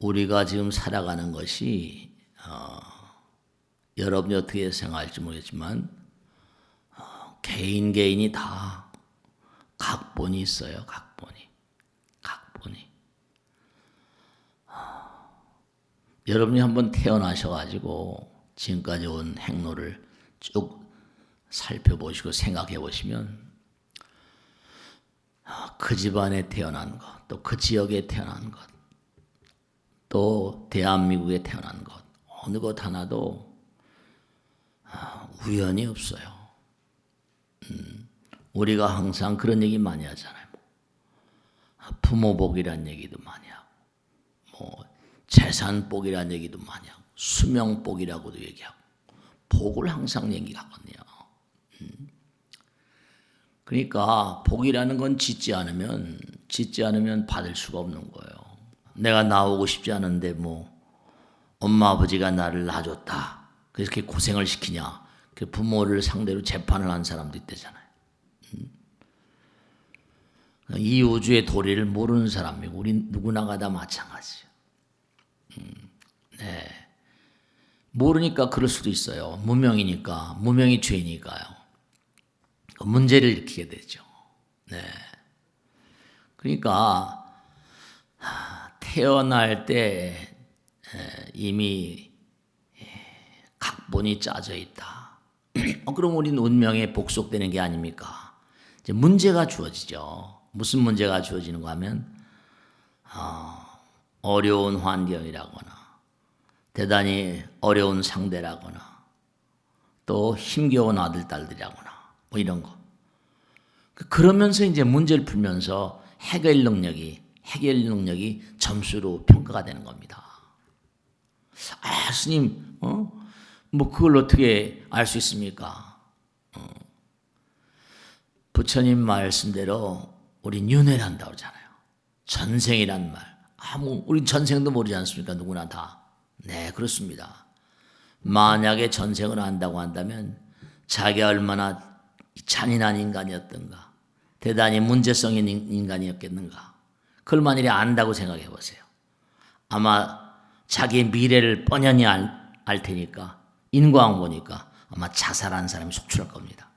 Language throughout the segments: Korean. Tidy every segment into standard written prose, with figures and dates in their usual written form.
우리가 지금 살아가는 것이 여러분이 어떻게 생각할지 모르겠지만 개인이 다 각본이 있어요. 각본이. 여러분이 한번 태어나셔가지고 지금까지 온 행로를 쭉 살펴보시고 생각해 보시면 그 집안에 태어난 것, 또 그 지역에 태어난 것, 또 대한민국에 태어난 것, 어느 것 하나도 우연이 없어요. 우리가 항상 그런 얘기 많이 하잖아요. 부모 복이란 얘기도 많이 하고, 재산 복이란 얘기도 많이 하고, 수명 복이라고도 얘기하고, 복을 항상 얘기하거든요. 그러니까 복이라는 건 짓지 않으면 받을 수가 없는 거예요. 내가 나오고 싶지 않은데 엄마 아버지가 나를 낳아줬다. 그래서 이렇게 고생을 시키냐. 그 부모를 상대로 재판을 한 사람도 있대잖아요. 이 우주의 도리를 모르는 사람이고 우리 누구나가 다 마찬가지예요. 네. 모르니까 그럴 수도 있어요. 무명이니까, 무명이 죄니까요. 문제를 일으키게 되죠. 네. 그러니까 태어날 때 이미 각본이 짜져 있다. 그럼 우리는 운명에 복속되는 게 아닙니까? 이제 문제가 주어지죠. 무슨 문제가 주어지는가 하면 어려운 환경이라거나 대단히 어려운 상대라거나 또 힘겨운 아들 딸들이라거나 이런 거. 그러면서 이제 문제를 풀면서 해결 능력이 점수로 평가가 되는 겁니다. 스님, 그걸 어떻게 알 수 있습니까? 부처님 말씀대로 우린 윤회란다고 하잖아요. 전생이란 말. 우린 전생도 모르지 않습니까? 누구나 다. 네, 그렇습니다. 만약에 전생을 안다고 한다면 자기가 얼마나 잔인한 인간이었던가, 대단히 문제성 있는 인간이었겠는가. 그걸 만일에 안다고 생각해 보세요. 아마 자기의 미래를 뻔연히 알 테니까 인과항 보니까 아마 자살한 사람이 속출할 겁니다.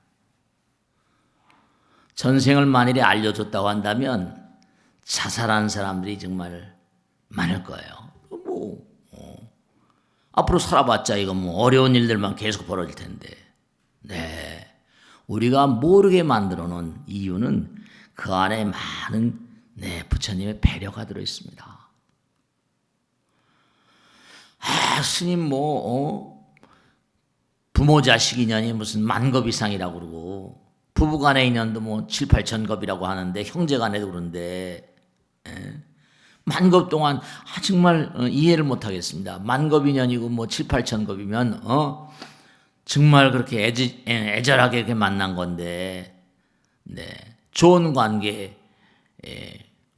전생을 만일에 알려줬다고 한다면 자살한 사람들이 정말 많을 거예요. 앞으로 살아봤자 이거 어려운 일들만 계속 벌어질 텐데. 네. 우리가 모르게 만들어 놓은 이유는 그 안에 많은 부처님의 배려가 들어 있습니다. 스님 부모 자식 인연이 무슨 만겁 이상이라고 그러고 부부간의 인연도 7, 8천 겁이라고 하는데 형제간에도 그런데 만겁 동안 정말 이해를 못 하겠습니다. 만겁 인연이고 7, 8천 겁이면 정말 그렇게 애절하게 이렇게 만난 건데, 네, 좋은 관계가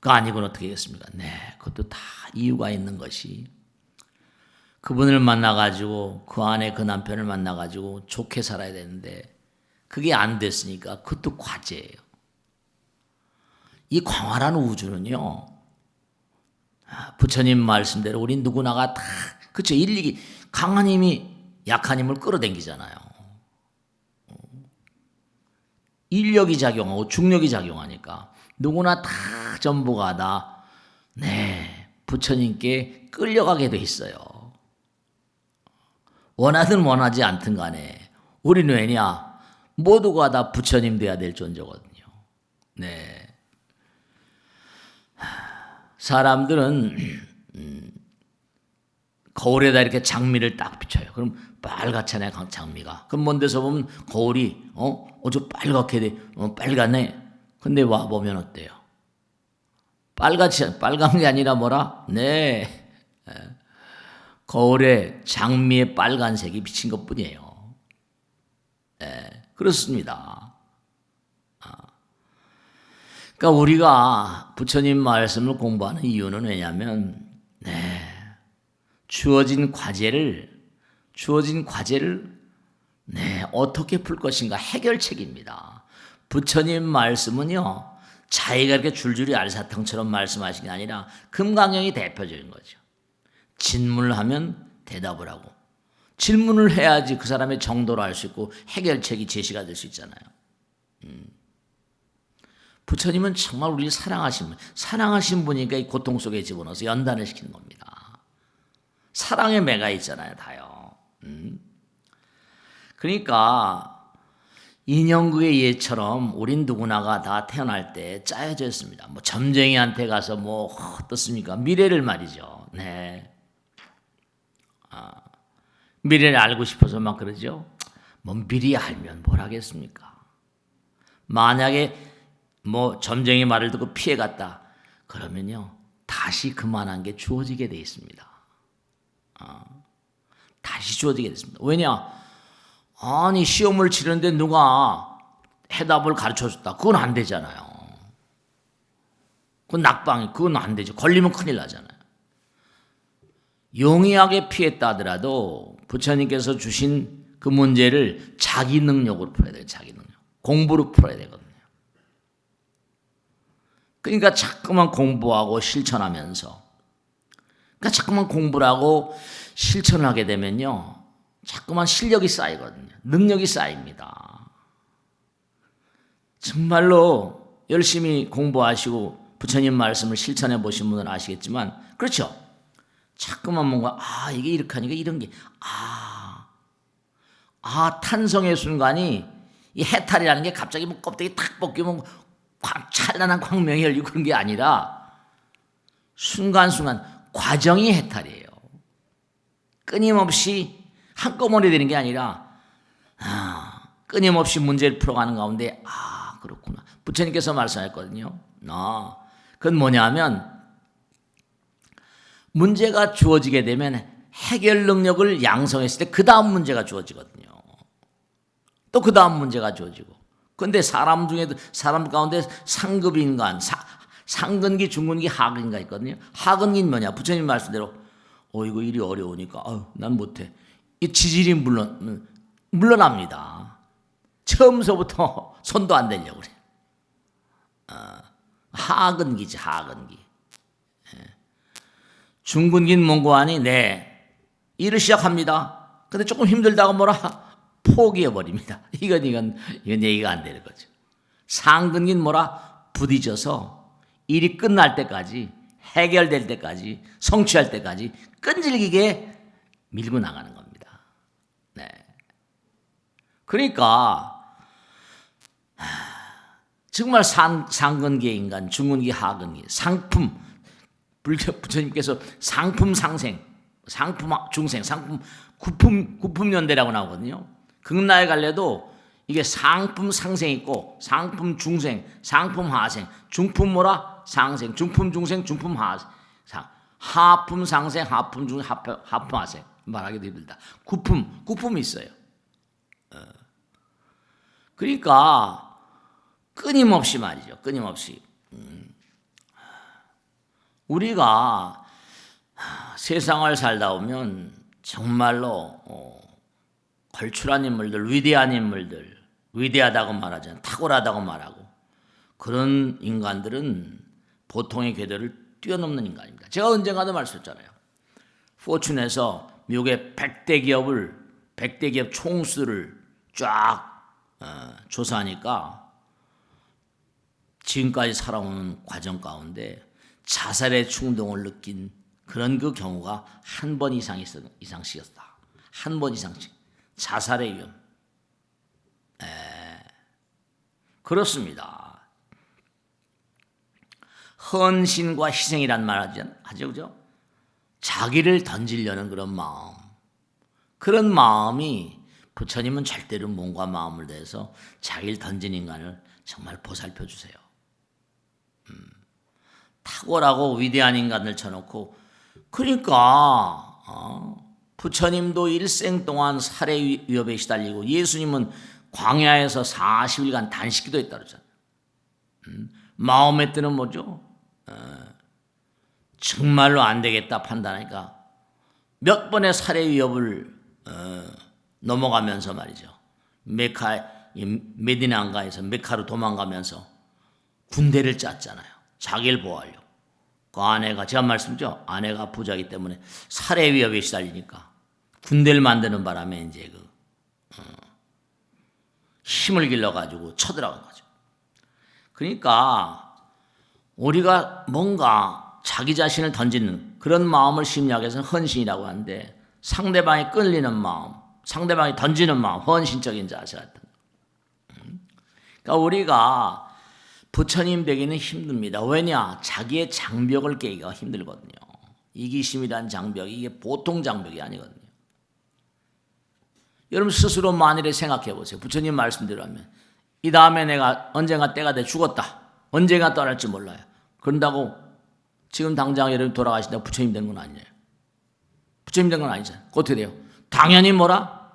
아니고는 어떻게 하겠습니까? 네, 그것도 다 이유가 있는 것이 그분을 만나가지고 그 안에 그 남편을 만나가지고 좋게 살아야 되는데 그게 안 됐으니까 그것도 과제예요. 이 광활한 우주는요, 부처님 말씀대로 우리 누구나가 다 그렇죠. 일리기 강한 힘이 약한 힘을 끌어당기잖아요. 인력이 작용하고 중력이 작용하니까 누구나 다 전부가 다 부처님께 끌려가게 돼 있어요. 원하든 원하지 않든 간에 우리는 왜냐? 모두가 다 부처님 돼야 될 존재거든요. 네. 사람들은 거울에다 이렇게 장미를 딱 비춰요. 그럼 빨갛잖아요, 장미가. 그럼 먼 데서 보면 거울이 저 빨갛게 돼, 빨갛네. 근데 와 보면 어때요? 빨간 게 아니라 뭐라? 네, 거울에 장미의 빨간색이 비친 것뿐이에요. 네, 그렇습니다. 그러니까 우리가 부처님 말씀을 공부하는 이유는 왜냐하면 주어진 과제를 어떻게 풀 것인가 해결책입니다. 부처님 말씀은요, 자기가 이렇게 줄줄이 알사탕처럼 말씀하신 게 아니라 금강경이 대표적인 거죠. 질문을 하면 대답을 하고, 질문을 해야지 그 사람의 정도를 알 수 있고 해결책이 제시가 될 수 있잖아요. 부처님은 정말 우리를 사랑하신 분이니까 이 고통 속에 집어넣어서 연단을 시키는 겁니다. 사랑의 매가 있잖아요, 다요. 그러니까 인형극의 예처럼 우린 누구나가 다 태어날 때 짜여져 있습니다. 뭐 점쟁이한테 가서 뭐 어떻습니까? 미래를 말이죠. 네. 미래를 알고 싶어서 막 그러죠. 뭐 미리 알면 뭘 하겠습니까? 만약에 뭐 점쟁이 말을 듣고 피해갔다. 그러면요. 다시 그만한 게 주어지게 돼 있습니다. 다시 주어지게 됐습니다. 왜냐? 아니 시험을 치르는데 누가 해답을 가르쳐줬다. 그건 안 되잖아요. 그건 낙방이 그건 안 되죠. 걸리면 큰일 나잖아요. 용이하게 피했다 하더라도 부처님께서 주신 그 문제를 자기 능력으로 풀어야 돼요. 자기 능력. 공부로 풀어야 되거든요. 그러니까 자꾸만 공부하고 실천하면서 그러니까 자꾸만 공부를 하고 실천을 하게 되면요. 자꾸만 실력이 쌓이거든요. 능력이 쌓입니다. 정말로 열심히 공부하시고 부처님 말씀을 실천해 보신 분은 아시겠지만 그렇죠. 자꾸만 뭔가 이게 이렇게 하니까 이런 게 탄성의 순간이 이 해탈이라는 게 갑자기 뭐 껍데기 탁 벗기면 찬란한 광명이 열리고 그런 게 아니라 순간순간 과정이 해탈이에요. 끊임없이 한꺼번에 되는 게 아니라 끊임없이 문제를 풀어가는 가운데 그렇구나. 부처님께서 말씀하셨거든요. 그건 뭐냐면 문제가 주어지게 되면 해결 능력을 양성했을 때 그 다음 문제가 주어지거든요. 또 그 다음 문제가 주어지고. 그런데 사람 가운데 상급 인간, 상근기, 중근기, 하근기가 있거든요. 하근기는 뭐냐? 부처님 말씀대로 이거 일이 어려우니까 난 못해. 이 지질이 물러납니다. 처음서부터 손도 안 대려고 그래. 하근기지, 하근기. 중근기는 뭔고 하니? 일을 시작합니다. 근데 조금 힘들다고 포기해버립니다. 이건 얘기가 안 되는 거죠. 상근기는 부딪혀서 일이 끝날 때까지, 해결될 때까지, 성취할 때까지 끈질기게 밀고 나가는 겁니다. 네. 그러니까 정말 상근기의 인간, 중근기, 하근기, 상품, 부처님께서 상품 상생, 상품 중생, 상품 구품연대라고 나오거든요. 극락에 갈래도 이게 상품 상생 있고 상품 중생, 상품 하생, 중품 상생, 중품 중생, 중품 하생, 하품 상생, 하품 중생, 하품 하생 말하기도 힘들다. 구품이 있어요. 그러니까 끊임없이 말이죠. 끊임없이 우리가 세상을 살다 보면 정말로 걸출한 인물들, 위대한 인물들, 위대하다고 말하잖아요. 탁월하다고 말하고 그런 인간들은 보통의 궤도를 뛰어넘는 인간입니다. 제가 언젠가도 말씀했잖아요. 포춘에서 미국의 100대 기업 총수를 쫙 조사하니까 지금까지 살아오는 과정 가운데 자살의 충동을 느낀 그런 그 경우가 한 번 이상씩이었다. 한 번 이상씩. 자살의 위험. 그렇습니다. 헌신과 희생이란 말 하죠, 그죠? 자기를 던지려는 그런 마음. 그런 마음이 부처님은 절대로 몸과 마음을 대해서 자기를 던진 인간을 정말 보살펴 주세요. 탁월하고 위대한 인간을 쳐놓고 그러니까 부처님도 일생 동안 살해 위협에 시달리고 예수님은 광야에서 40일간 단식기도 했다 그러잖아요. 마음의 뜻은 뭐죠? 정말로 안 되겠다 판단하니까 몇 번의 살해 위협을 넘어가면서 말이죠. 메디나안가에서 메카로 도망가면서 군대를 짰잖아요. 자기를 보호하려고. 그 아내가 제가 말씀드렸죠. 아내가 부자이기 때문에 살해 위협에 시달리니까 군대를 만드는 바람에 이제 힘을 길러가지고 쳐들어간 거죠. 그러니까 우리가 뭔가 자기 자신을 던지는 그런 마음을 심리학에서는 헌신이라고 하는데 상대방이 끌리는 마음, 상대방이 던지는 마음, 헌신적인 자세 같은 거. 그러니까 우리가 부처님 되기는 힘듭니다. 왜냐? 자기의 장벽을 깨기가 힘들거든요. 이기심이란 장벽이 이게 보통 장벽이 아니거든요. 여러분 스스로 만일에 생각해 보세요. 부처님 말씀대로라면 이 다음에 내가 언젠가 때가 돼 죽었다. 언젠가 떠날지 몰라요. 그런다고 지금 당장 여러분 돌아가신다고 부처님 된 건 아니에요. 부처님 된 건 아니잖아요. 어떻게 돼요? 당연히 뭐라?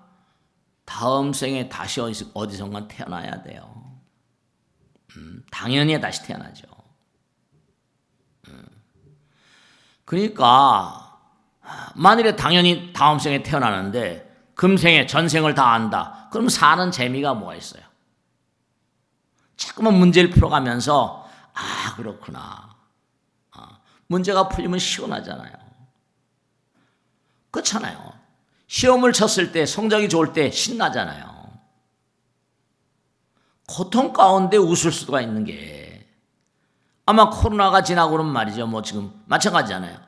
다음 생에 다시 어디선가 태어나야 돼요. 당연히 다시 태어나죠. 그러니까 만일에 당연히 다음 생에 태어나는데 금생에 전생을 다 안다. 그럼 사는 재미가 뭐가 있어요? 자꾸만 문제를 풀어가면서 아 그렇구나. 문제가 풀리면 시원하잖아요. 그렇잖아요. 시험을 쳤을 때 성적이 좋을 때 신나잖아요. 고통 가운데 웃을 수가 있는 게 아마 코로나가 지나고 그러면 말이죠. 뭐 지금 마찬가지잖아요.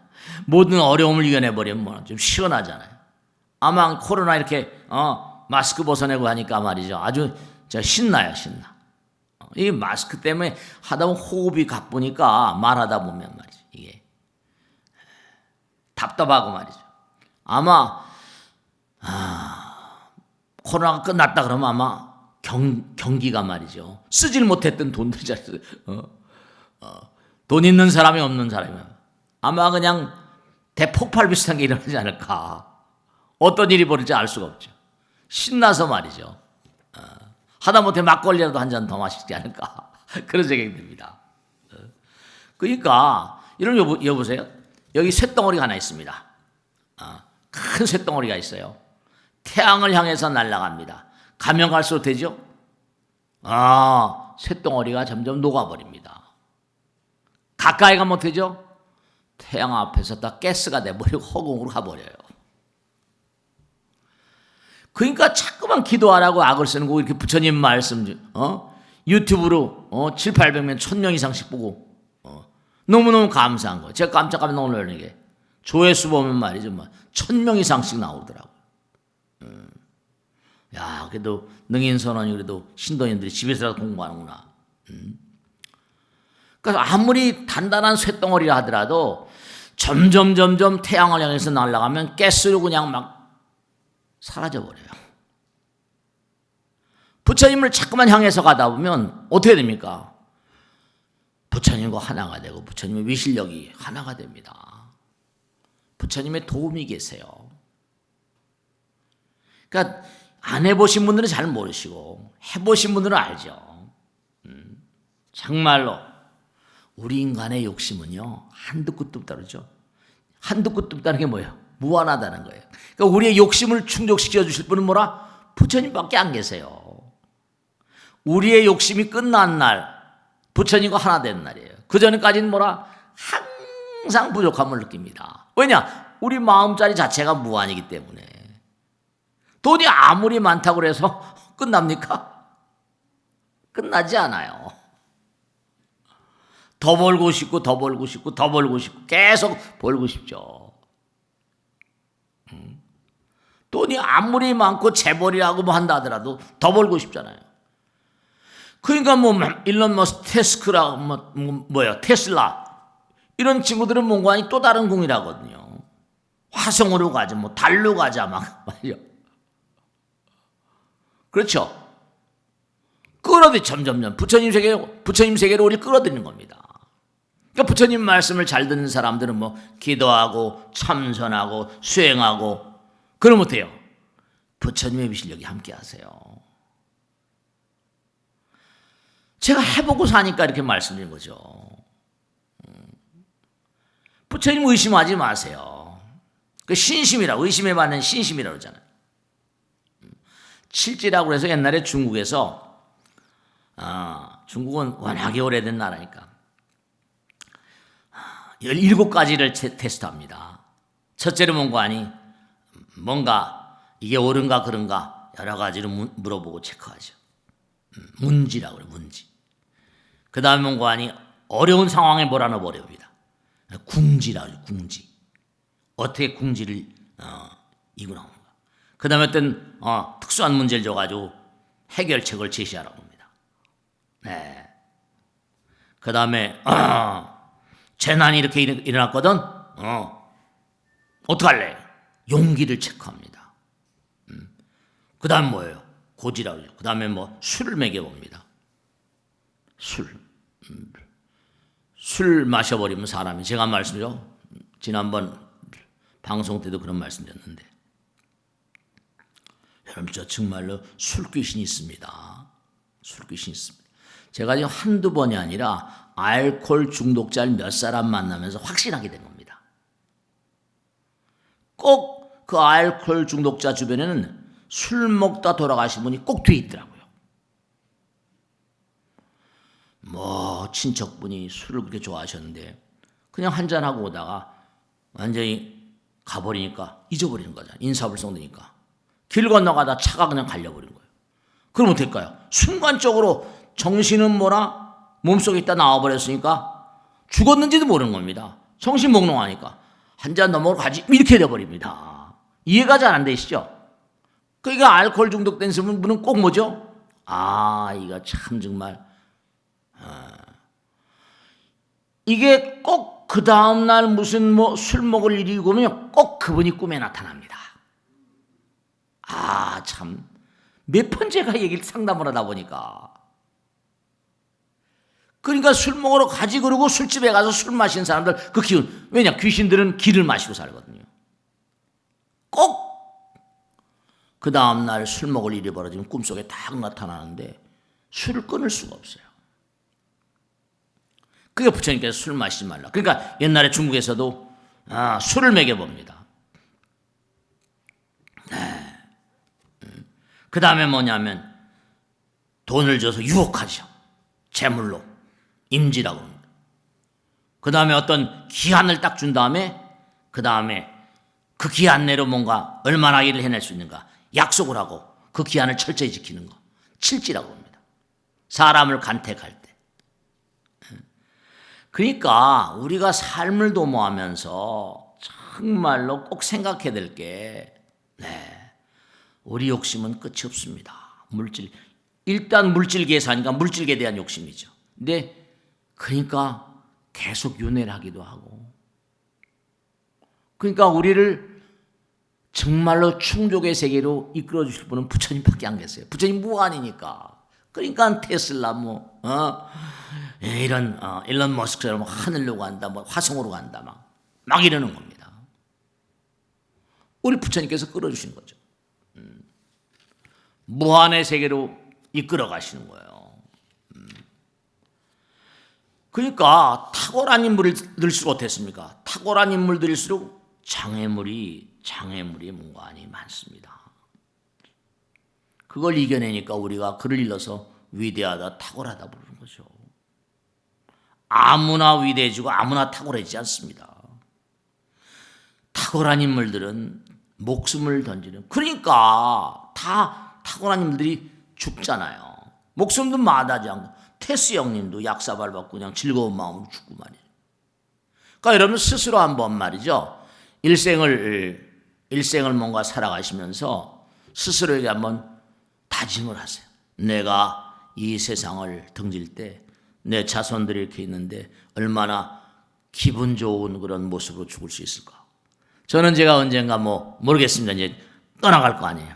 모든 어려움을 이겨내버리면 뭐 좀 시원하잖아요. 아마 코로나 이렇게 마스크 벗어내고 하니까 말이죠. 아주 신나요, 신나. 이 마스크 때문에 하다 보면 호흡이 가쁘니까 말하다 보면 말이죠. 이게 답답하고 말이죠. 아마 코로나가 끝났다 그러면 아마 경기가 말이죠. 쓰질 못했던 돈들이 잘 쓰. 돈 있는 사람이 없는 사람이 아마 그냥 대폭발 비슷한 게 일어나지 않을까. 어떤 일이 벌어질지 알 수가 없죠. 신나서 말이죠. 하다못해 막걸리라도 한 잔 더 마시지 않을까. 그런 생각이 듭니다. 그러니까 여러분 여보세요. 여기 쇳덩어리가 하나 있습니다. 큰 쇳덩어리가 있어요. 태양을 향해서 날아갑니다. 가면 갈수록 되죠? 쇳덩어리가 점점 녹아버립니다. 가까이 가면 어떻게 되죠? 태양 앞에서 다 가스가 돼버리고 허공으로 가버려요. 그러니까 자꾸만 기도하라고 악을 쓰는 거고 이렇게 부처님 말씀 유튜브로 7, 800명 1000명 이상씩 보고 너무너무 감사한 거. 제가 깜짝깜짝 놀라는 게 조회수 보면 말이죠. 1000명 이상씩 나오더라고요. 야, 그래도 능인선원이 그래도 신도인들이 집에서라도 공부하는구나. 그러니까 아무리 단단한 쇳덩어리라 하더라도 점점 태양을 향해서 날아가면 가스로 그냥 막 사라져버려요. 부처님을 자꾸만 향해서 가다 보면 어떻게 됩니까? 부처님과 하나가 되고 부처님의 위실력이 하나가 됩니다. 부처님의 도움이 계세요. 그러니까 안 해보신 분들은 잘 모르시고 해보신 분들은 알죠. 정말로 우리 인간의 욕심은요 한두 끝도 없다죠. 한두 끝도 없다는 게 뭐예요? 무한하다는 거예요. 그러니까 우리의 욕심을 충족시켜 주실 분은 뭐라? 부처님밖에 안 계세요. 우리의 욕심이 끝난 날 부처님과 하나 된 날이에요. 그 전까지는 뭐라? 항상 부족함을 느낍니다. 왜냐? 우리 마음자리 자체가 무한이기 때문에. 돈이 아무리 많다고 해서 끝납니까? 끝나지 않아요. 더 벌고 싶고 더 벌고 싶고 더 벌고 싶고 계속 벌고 싶죠. 돈이 아무리 많고 재벌이라고 뭐 한다 하더라도 더 벌고 싶잖아요. 그러니까 뭐 일론 머스크, 테스크라 테슬라 이런 친구들은 뭔가 아니 또 다른 궁이라거든요. 화성으로 가자, 뭐 달로 가자 막 말이요. 그렇죠. 끌어들이 점점점 부처님 세계로 우리 끌어들이는 겁니다. 그러니까 부처님 말씀을 잘 듣는 사람들은 뭐 기도하고 참선하고 수행하고 그러면 어때요? 부처님의 위실력이 함께 하세요. 제가 해보고 사니까 이렇게 말씀드린 거죠. 부처님 의심하지 마세요. 그 신심이라고, 의심에 받는 신심이라고 그러잖아요. 칠지라고 해서 옛날에 중국에서 중국은 워낙에 오래된 나라니까 17가지를 테스트합니다. 첫째로 뭔가 이게 옳은가 그런가 여러 가지로 물어보고 체크하죠. 문지라고 그래요. 문지. 그 다음에 뭔가 어려운 상황에 몰아넣어 버립니다. 궁지라고 해요. 궁지. 어떻게 궁지를 이고 나오는가. 그 다음에 어떤 특수한 문제를 줘가지고 해결책을 제시하라고 합니다. 네. 그 다음에 재난이 이렇게 일어났거든. 어떡할래? 용기를 체크합니다. 그 다음 뭐예요? 고지라고 하죠. 그 다음에 술을 먹여봅니다. 술 마셔버리면 사람이, 제가 말씀드려, 지난번 방송 때도 그런 말씀드렸는데, 여러분 저 정말로 술귀신이 있습니다. 술귀신이 있습니다. 제가 지금 한두 번이 아니라 알코올 중독자를 몇 사람 만나면서 확신하게 된 겁니다. 꼭 그 알코올 중독자 주변에는 술 먹다 돌아가신 분이 꼭 뒤에 있더라고요. 친척분이 술을 그렇게 좋아하셨는데 그냥 한잔하고 오다가 완전히 가버리니까 잊어버리는 거잖아요. 인사불성되니까. 길 건너가다 차가 그냥 갈려버린 거예요. 그럼 어떨까요? 순간적으로 정신은 몸속에 있다 나와버렸으니까 죽었는지도 모르는 겁니다. 정신 몽롱하니까. 한 잔 넘어가고 가지 이렇게 돼버립니다. 이해가 잘 안 되시죠? 그러니까 알코올 중독된 분은 꼭 뭐죠? 이거 참 정말 이게 꼭 그 다음날 무슨 술 먹을 일이 오면 꼭 그분이 꿈에 나타납니다. 참 몇 번 제가 얘기를 상담을 하다 보니까, 그러니까 술 먹으러 가지 그러고 술집에 가서 술 마시는 사람들 그 기운, 왜냐 귀신들은 기를 마시고 살거든요. 꼭 그 다음날 술 먹을 일이 벌어지면 꿈속에 딱 나타나는데 술을 끊을 수가 없어요. 그게 부처님께서 술 마시지 말라. 그러니까 옛날에 중국에서도 술을 먹여봅니다. 그 다음에 뭐냐면 돈을 줘서 유혹하죠. 재물로. 임지라고 합니다. 그 다음에 어떤 기한을 딱 준 다음에 그 다음에 그 기한 내로 뭔가 얼마나 일을 해낼 수 있는가 약속을 하고 그 기한을 철저히 지키는 거. 칠지라고 합니다. 사람을 간택할 때. 그러니까 우리가 삶을 도모하면서 정말로 꼭 생각해야 될 게, 우리 욕심은 끝이 없습니다. 일단 물질계에 사니까 물질계에 대한 욕심이죠. 근데 그러니까 계속 윤회를 하기도 하고, 그러니까 우리를 정말로 충족의 세계로 이끌어 주실 분은 부처님밖에 안 계세요. 부처님 무한이니까. 그러니까 테슬라 이런 일론 머스크처럼 하늘로 간다, 화성으로 간다 막 이러는 겁니다. 우리 부처님께서 끌어주신 거죠. 무한의 세계로 이끌어 가시는 거예요. 그러니까 탁월한 인물을 들수록 어땠습니까? 탁월한 인물들일수록 장애물이 문관이 많습니다. 그걸 이겨내니까 우리가 그를 일러서 위대하다, 탁월하다 부르는 거죠. 아무나 위대해지고 아무나 탁월해지지 않습니다. 탁월한 인물들은 목숨을 던지는, 그러니까 다 탁월한 인물들이 죽잖아요. 목숨도 마다하지 않고. 테스 형님도 약사 밟았고 그냥 즐거운 마음으로 죽고 말이에요. 그러니까 여러분 스스로 한번 말이죠. 일생을 뭔가 살아가시면서 스스로에게 한번 다짐을 하세요. 내가 이 세상을 등질 때 내 자손들이 이렇게 있는데 얼마나 기분 좋은 그런 모습으로 죽을 수 있을까. 저는 제가 언젠가 모르겠습니다. 이제 떠나갈 거 아니에요.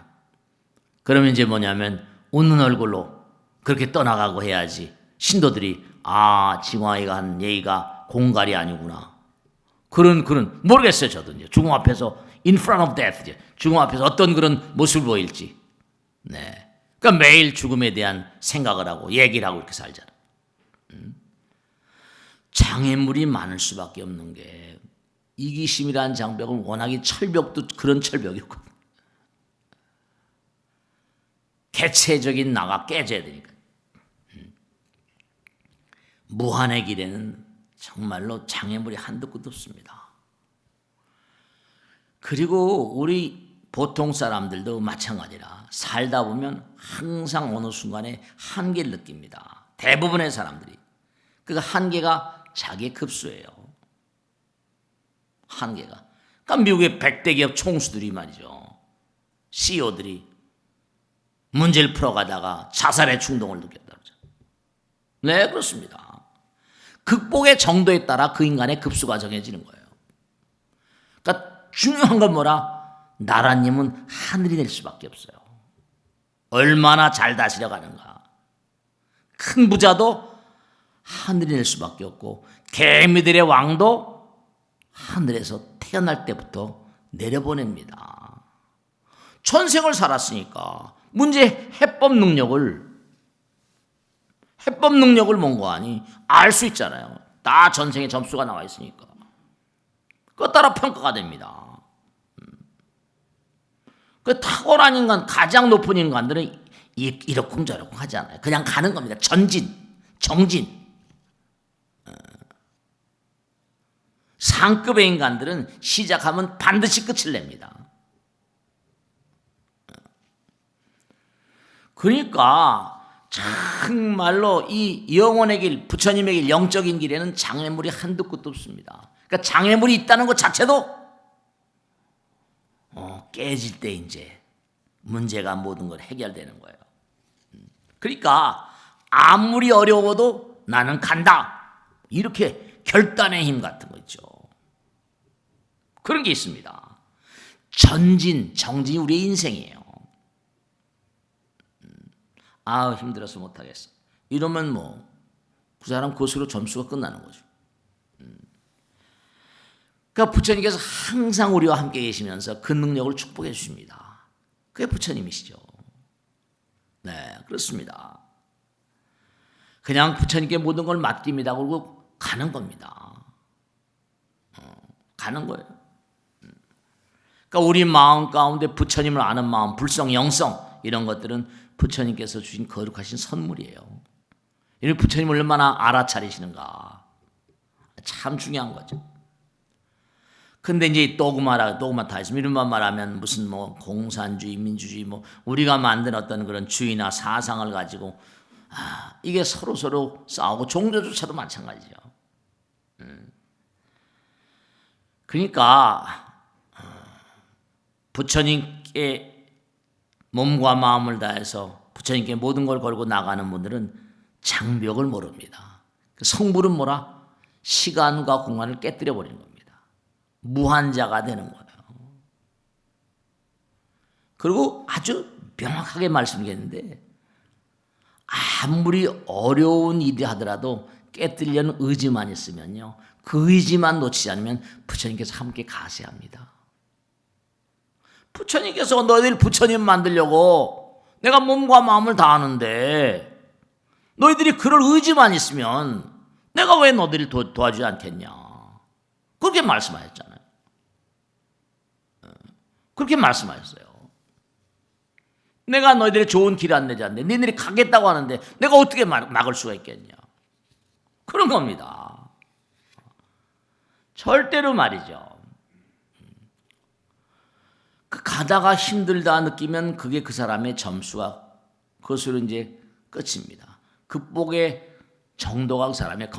그러면 이제 뭐냐면 웃는 얼굴로 그렇게 떠나가고 해야지 신도들이 징화이가 한 예의가 공갈이 아니구나. 그런 모르겠어요. 저도 이제 죽음 앞에서 in front of death, 이제 죽음 앞에서 어떤 그런 모습을 보일지. 그러니까 매일 죽음에 대한 생각을 하고 얘기를 하고 이렇게 살잖아. 장애물이 많을 수밖에 없는 게, 이기심이라는 장벽은 워낙에 철벽도 그런 철벽이었고, 개체적인 나가 깨져야 되니까. 무한의 길에는 정말로 장애물이 한두 끝도 없습니다. 그리고 우리 보통 사람들도 마찬가지라 살다 보면 항상 어느 순간에 한계를 느낍니다. 대부분의 사람들이. 그 한계가 자기 급수예요. 한계가. 그러니까 미국의 100대 기업 총수들이 말이죠. CEO들이 문제를 풀어가다가 자살의 충동을 느꼈다 그러죠. 네, 그렇습니다. 극복의 정도에 따라 그 인간의 급수가 정해지는 거예요. 그러니까 중요한 건 뭐라? 나라님은 하늘이 될 수밖에 없어요. 얼마나 잘 다스려 가는가. 큰 부자도 하늘이 될 수밖에 없고 개미들의 왕도 하늘에서 태어날 때부터 내려보냅니다. 전생을 살았으니까 문제 해법 능력을 mon고하니 알 수 있잖아요. 다 전생에 점수가 나와 있으니까. 그거 따라 평가가 됩니다. 그 탁월한 인간, 가장 높은 인간들은 이러쿵 저러쿵 하지 않아요. 그냥 가는 겁니다. 정진. 상급의 인간들은 시작하면 반드시 끝을 냅니다. 그러니까 정말로 이 영혼의 길, 부처님의 길, 영적인 길에는 장애물이 한두 끝도 없습니다. 그러니까 장애물이 있다는 것 자체도 깨질 때 이제 문제가 모든 걸 해결되는 거예요. 그러니까 아무리 어려워도 나는 간다. 이렇게 결단의 힘 같은 거 있죠. 그런 게 있습니다. 정진이 우리의 인생이에요. 힘들어서 못하겠어. 이러면 그 사람 그것으로 점수가 끝나는 거죠. 그러니까 부처님께서 항상 우리와 함께 계시면서 그 능력을 축복해 주십니다. 그게 부처님이시죠. 네, 그렇습니다. 그냥 부처님께 모든 걸 맡깁니다. 그리고 가는 겁니다. 가는 거예요. 그러니까 우리 마음 가운데 부처님을 아는 마음, 불성, 영성 이런 것들은 부처님께서 주신 거룩하신 선물이에요. 이를 부처님을 얼마나 알아차리시는가. 참 중요한 거죠. 근데 이제 도그마타이즘 이런만 말하면 무슨 공산주의, 민주주의 우리가 만든 어떤 그런 주의나 사상을 가지고 이게 서로 싸우고 종교조차도 마찬가지죠. 그러니까 부처님께 몸과 마음을 다해서 부처님께 모든 걸 걸고 나가는 분들은 장벽을 모릅니다. 성불은 뭐라? 시간과 공간을 깨뜨려 버리는 겁니다. 무한자가 되는 거예요. 그리고 아주 명확하게 말씀드리겠는데 아무리 어려운 일이 하더라도 깨뜨리려는 의지만 있으면요. 그 의지만 놓치지 않으면 부처님께서 함께 가셔야 합니다. 부처님께서 너희들 부처님 만들려고 내가 몸과 마음을 다하는데 너희들이 그럴 의지만 있으면 내가 왜 너희들을 도와주지 않겠냐. 그렇게 말씀하셨잖아요. 그렇게 말씀하셨어요. 내가 너희들의 좋은 길 안 내지 않는데 너희들이 가겠다고 하는데 내가 어떻게 막을 수가 있겠냐. 그런 겁니다. 절대로 말이죠. 가다가 힘들다 느끼면 그게 그 사람의 점수가 그것으로 이제 끝입니다. 극복의 정도가 그 사람의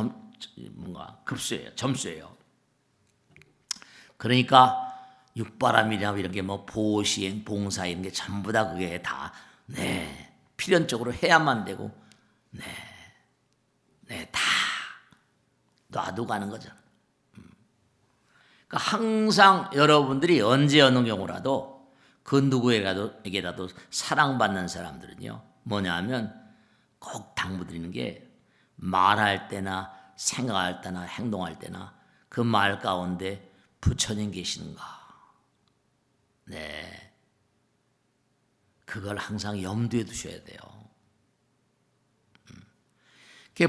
급수예요. 점수예요. 그러니까 육바람이나 이런 게 보시행, 봉사 이런 게 전부 다 그게 다 필연적으로 해야만 되고 다 놔두고 가는 거죠. 그러니까 항상 여러분들이 언제 어느 경우라도 그 누구에게라도 사랑받는 사람들은요 뭐냐면 꼭 당부드리는 게 말할 때나 생각할 때나 행동할 때나 그 말 가운데 부처님 계시는가? 네. 그걸 항상 염두에 두셔야 돼요.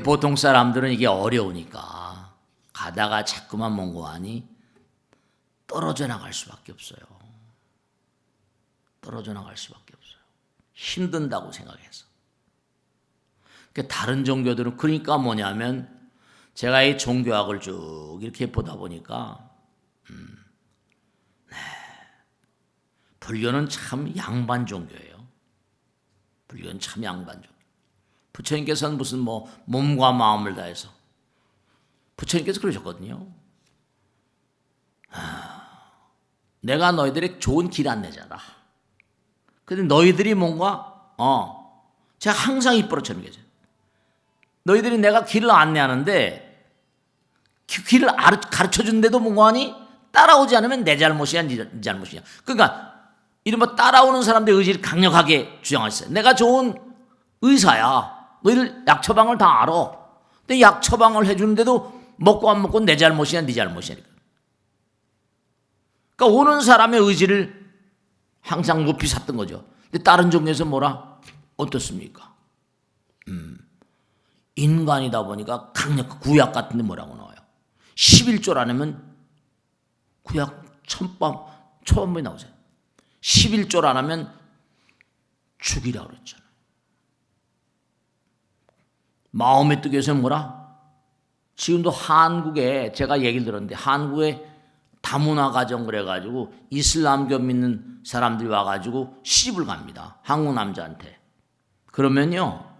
보통 사람들은 이게 어려우니까 가다가 자꾸만 mon고하니 떨어져 나갈 수밖에 없어요. 떨어져 나갈 수밖에 없어요. 힘든다고 생각해서. 다른 종교들은 그러니까 뭐냐면 제가 이 종교학을 쭉 이렇게 보다 보니까 불교는 참 양반 종교예요. 불교는 참 양반 종교. 부처님께서는 무슨 뭐 몸과 마음을 다해서 부처님께서 그러셨거든요. 내가 너희들의 좋은 길 안내자다. 근데 너희들이 뭔가 제가 항상 입버릇처럼 계세요. 너희들이 내가 길을 안내하는데 길을 가르쳐준데도 뭐하니 따라오지 않으면 내 잘못이야 네 잘못이야. 그러니까 이른바 따라오는 사람들의 의지를 강력하게 주장하셨어요. 내가 좋은 의사야. 너희들 약 처방을 다 알아. 근데 약 처방을 해주는데도 먹고 안 먹고 내 잘못이야 네 잘못이야. 그러니까 오는 사람의 의지를 항상 높이 샀던 거죠. 근데 다른 종교에서 뭐라? 어떻습니까? 인간이다 보니까 강력 구약 같은 데 뭐라고 나와요? 11조 안 하면 구약 초반부에 나오세요. 11조 안 하면 죽이라고 그랬잖아요. 마음의 뜻에서는 뭐라? 지금도 한국에 제가 얘기를 들었는데 한국에 다문화 가정 그래가지고 이슬람교 믿는 사람들이 와가지고 시집을 갑니다. 한국 남자한테. 그러면요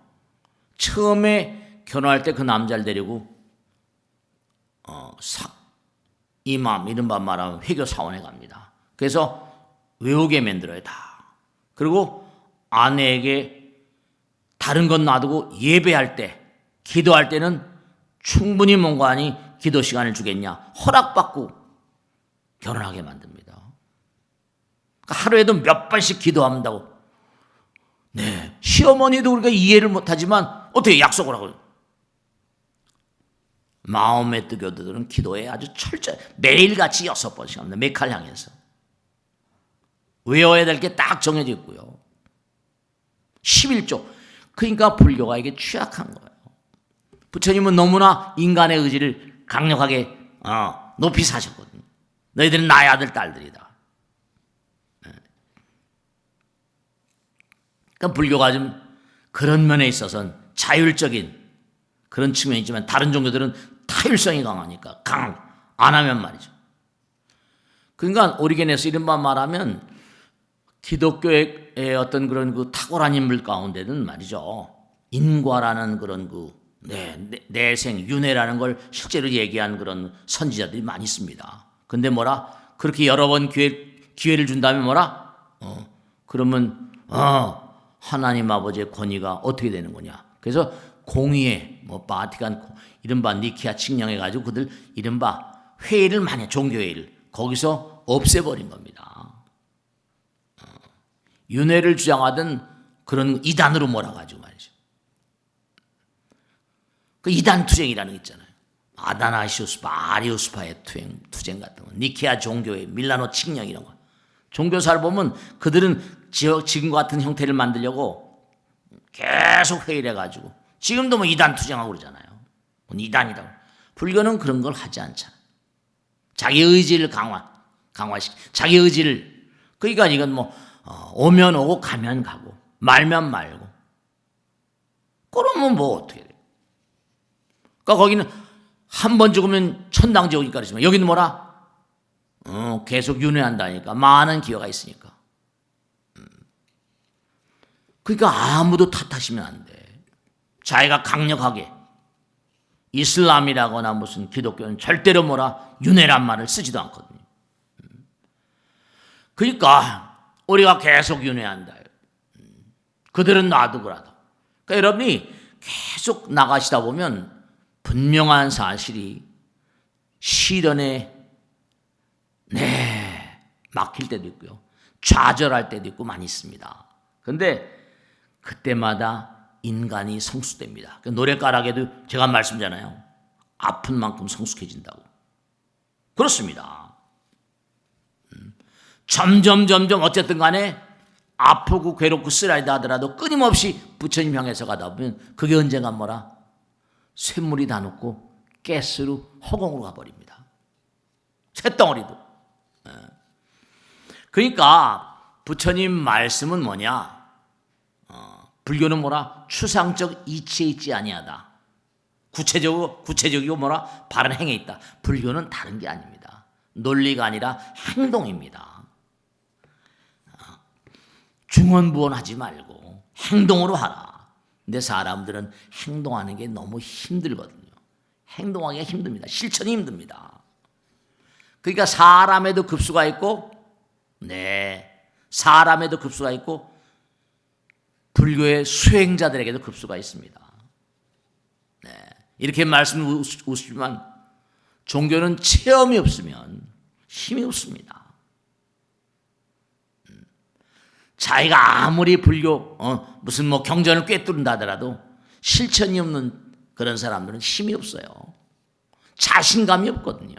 처음에 결혼할 때 그 남자를 데리고 이맘 이른바 말하면 회교 사원에 갑니다. 그래서 외우게 만들어요 다. 그리고 아내에게 다른 건 놔두고 예배할 때 기도할 때는 충분히 뭔가 하니 기도 시간을 주겠냐 허락받고 결혼하게 만듭니다. 그러니까 하루에도 몇 번씩 기도한다고. 네, 시어머니도 우리가 이해를 못하지만 어떻게 약속을 하고. 마음의 뜨교들은 기도에 아주 철저히 매일같이 6번씩 합니다. 메칼 향해서. 외워야 될 게 딱 정해져 있고요. 11조. 그러니까 불교가 이게 취약한 거예요. 부처님은 너무나 인간의 의지를 강력하게 높이 사셨거든요. 너희들은 나의 아들 딸들이다. 그러니까 불교가 좀 그런 면에 있어서는 자율적인 그런 측면이 있지만 다른 종교들은 타율성이 강하니까 안 하면 말이죠. 그러니까 오리게네스 이른바 말하면 기독교의 어떤 그런 그 탁월한 인물 가운데는 말이죠. 인과라는 그런 내생, 윤회라는 걸 실제로 얘기한 그런 선지자들이 많이 있습니다. 근데 뭐라? 그렇게 여러 번 기회를 준다면 뭐라? 그러면 하나님 아버지의 권위가 어떻게 되는 거냐? 그래서 공의회, 바티칸, 이른바 니키아 칙령해가지고 그들 이른바 회의를 많이 해, 종교회의를 거기서 없애버린 겁니다. 윤회를 주장하던 그런 이단으로 몰아가지고 말이죠. 그 이단 투쟁이라는 게 있잖아요. 아다나시우스파, 아리우스파의 투쟁 같은 거, 니키아 종교회, 밀라노 칙령 이런 거. 종교사를 보면 그들은 지금과 같은 형태를 만들려고 계속 회의를 해가지고 지금도 이단 투쟁하고 그러잖아요. 이단이라고. 불교는 그런 걸 하지 않잖아요. 자기 의지를 강화시키. 자기 의지를. 그러니까 이건 오면 오고 가면 가고 말면 말고. 그러면 어떻게 돼요? 그러니까 거기는 한 번 죽으면 천당 지옥이 가르치면 여기는 뭐라? 계속 윤회한다니까. 많은 기회가 있으니까. 그러니까 아무도 탓하시면 안 돼. 자기가 강력하게 이슬람이라거나 무슨 기독교는 절대로 윤회란 말을 쓰지도 않거든요. 그러니까 우리가 계속 윤회한다. 그들은 놔두고라도. 그러니까 여러분이 계속 나가시다 보면 분명한 사실이 실현에 막힐 때도 있고요. 좌절할 때도 있고 많이 있습니다. 그런데 그때마다 인간이 성숙됩니다. 노랫가락에도 제가 말씀드렸잖아요. 아픈 만큼 성숙해진다고. 그렇습니다. 점점 어쨌든 간에 아프고 괴롭고 쓰라리다 하더라도 끊임없이 부처님 향해서 가다 보면 그게 언젠가 쇳물이 다 녹고 가스로 허공으로 가버립니다. 쇳덩어리도. 그러니까 부처님 말씀은 뭐냐? 불교는 추상적 이치에 있지 아니하다. 구체적이고 뭐라 바른 행에 있다. 불교는 다른 게 아닙니다. 논리가 아니라 행동입니다. 중언부언하지 말고 행동으로 하라. 근데 사람들은 행동하는 게 너무 힘들거든요. 행동하기가 힘듭니다. 실천이 힘듭니다. 그러니까 사람에도 급수가 있고, 사람에도 급수가 있고, 불교의 수행자들에게도 급수가 있습니다. 이렇게 말씀을 우습지만 종교는 체험이 없으면 힘이 없습니다. 자기가 아무리 불교 무슨 뭐 경전을 꿰뚫는다 하더라도 실천이 없는 그런 사람들은 힘이 없어요. 자신감이 없거든요.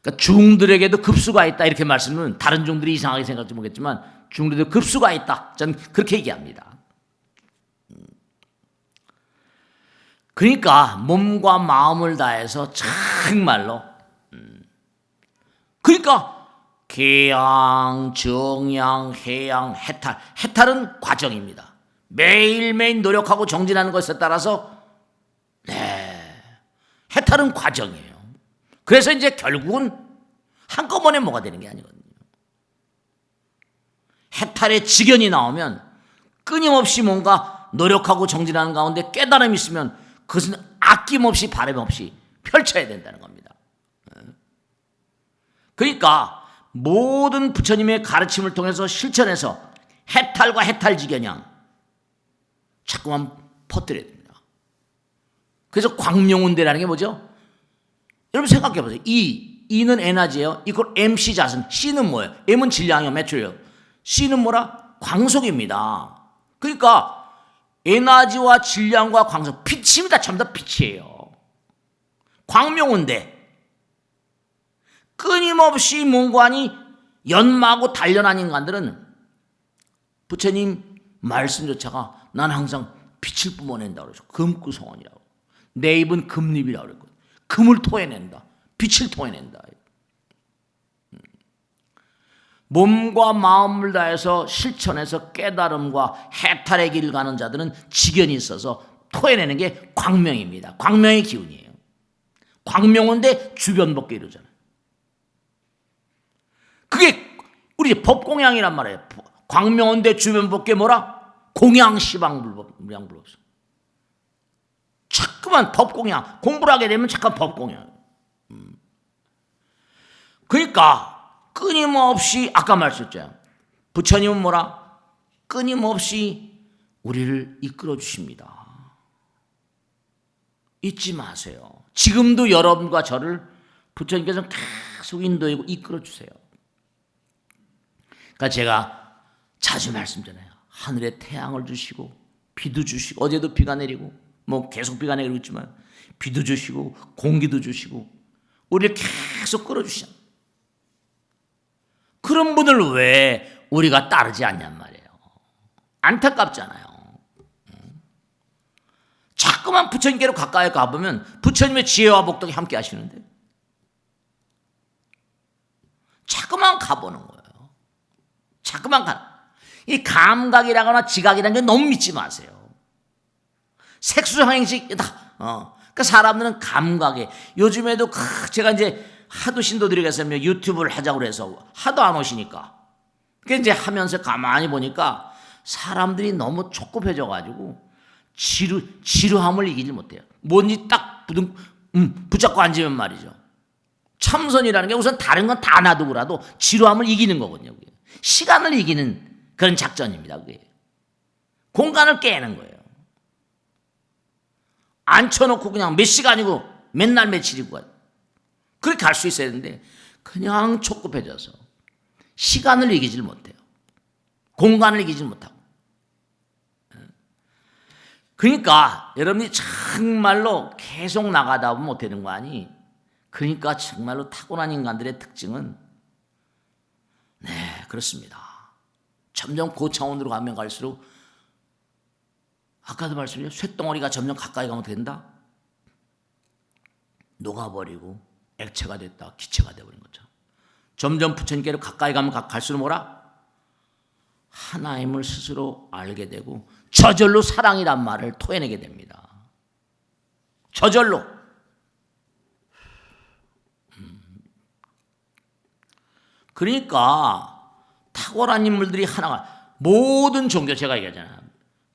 그러니까 중들에게도 급수가 있다 이렇게 말씀은 다른 중들이 이상하게 생각할지 모르겠지만 중들에도 급수가 있다. 저는 그렇게 얘기합니다. 그러니까 몸과 마음을 다해서 정말로 그러니까 개양, 정양, 해양, 해탈은 과정입니다. 매일매일 노력하고 정진하는 것에 따라서 해탈은 과정이에요. 그래서 이제 결국은 한꺼번에 뭐가 되는 게 아니거든요. 해탈의 직연이 나오면 끊임없이 뭔가 노력하고 정진하는 가운데 깨달음이 있으면 그것은 아낌없이 바람 없이 펼쳐야 된다는 겁니다. 그러니까 모든 부처님의 가르침을 통해서 실천해서 해탈과 해탈지견양 자꾸만 퍼뜨려야 됩니다. 그래서 광명운대라는 게 뭐죠? 여러분 생각해 보세요. E는 에너지예요. 이걸 MC 자선. C는 뭐예요? M은 질량이요. 매출이요. C는 뭐라? 광속입니다. 그러니까 에너지와 질량과 광속, 빛입니다. 전부 다 빛이에요. 광명운대. 끊임없이 몽관이 연마하고 단련한 인간들은 부처님 말씀조차가 난 항상 빛을 뿜어낸다고 그러죠. 금구성원이라고. 내 입은 금립이라고 그랬고 금을 토해낸다. 빛을 토해낸다. 몸과 마음을 다해서 실천해서 깨달음과 해탈의 길을 가는 자들은 지견이 있어서 토해내는 게 광명입니다. 광명의 기운이에요. 광명인데 주변 법계 이루잖아요. 그게 우리 법공양이란 말이에요. 광명인데 주변 법계 뭐라? 공양시방불법. 자꾸만 법공양. 공부를 하게 되면 잠깐 법공양. 그러니까 끊임없이 아까 말씀드렸죠. 부처님은 뭐라? 끊임없이 우리를 이끌어 주십니다. 잊지 마세요. 지금도 여러분과 저를 부처님께서 계속 인도하고 이끌어 주세요. 그러니까 제가 자주 말씀드려요. 하늘에 태양을 주시고 비도 주시고 어제도 비가 내리고 뭐 계속 비가 내리고 있지만 비도 주시고 공기도 주시고 우리를 계속 끌어주시잖아요. 그런 분을 왜 우리가 따르지 않냔 말이에요. 안타깝잖아요. 자꾸만 부처님께로 가까이 가보면 부처님의 지혜와 복덕이 함께 하시는데 자꾸만 가보는 거예요. 자꾸만 가는. 이 감각이라거나 지각이라는 게 너무 믿지 마세요. 색수상행식이다. 그러니까 사람들은 감각에 요즘에도 제가 이제 하도 신도들에게서 유튜브를 하자고 해서 하도 안 오시니까 그 이제 하면서 가만히 보니까 사람들이 너무 촉급해져가지고 지루함을 이기지 못해요. 뭔지 딱 붙잡고 앉으면 말이죠. 참선이라는 게 우선 다른 건 다 놔두고라도 지루함을 이기는 거거든요. 그게. 시간을 이기는 그런 작전입니다. 그게. 공간을 깨는 거예요. 앉혀놓고 그냥 몇 시간이고 맨날 며칠이고 그렇게 갈 수 있어야 되는데 그냥 촉급해져서 시간을 이기질 못해요. 공간을 이기질 못하고. 그러니까 여러분이 정말로 계속 나가다 보면 못 되는 거 아니? 그러니까 정말로 타고난 인간들의 특징은 그렇습니다. 점점 고차원으로 가면 갈수록 아까도 말씀드렸죠. 쇳덩어리가 점점 가까이 가면 된다. 녹아버리고 액체가 됐다. 기체가 되어버린 거죠. 점점 부처님께로 가까이 가면 갈수록 뭐라? 하나님을 스스로 알게 되고 저절로 사랑이란 말을 토해내게 됩니다. 저절로. 그러니까 탁월한 인물들이 하나가 모든 종교 제가 얘기하잖아요.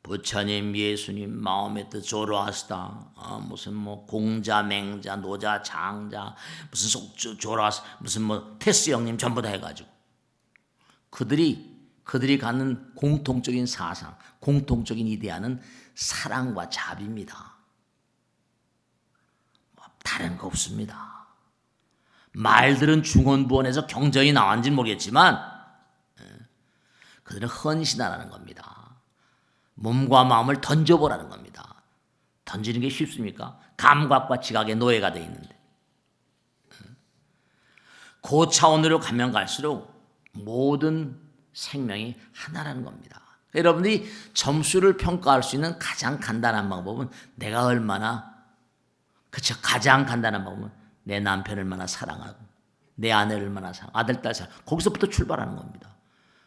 부처님, 예수님, 마음의 뜻, 조로아스타, 무슨 뭐 공자, 맹자, 노자, 장자, 무슨 속주, 조로아스, 무슨 뭐 테스 형님 전부 다 해가지고 그들이 갖는 공통적인 사상, 공통적인 이데아는 사랑과 자비입니다. 다른 거 없습니다. 말들은 중언부언해서 경전이 나왔는지는 모르겠지만 그들은 헌신하라는 겁니다. 몸과 마음을 던져보라는 겁니다. 던지는 게 쉽습니까? 감각과 지각의 노예가 되어 있는데. 그 차원으로 가면 갈수록 모든 생명이 하나라는 겁니다. 여러분들이 점수를 평가할 수 있는 가장 간단한 방법은 내가 얼마나, 그쵸, 가장 간단한 방법은 내 남편을 얼마나 사랑하고 내 아내를 얼마나 사랑하고 아들, 딸 사랑, 거기서부터 출발하는 겁니다.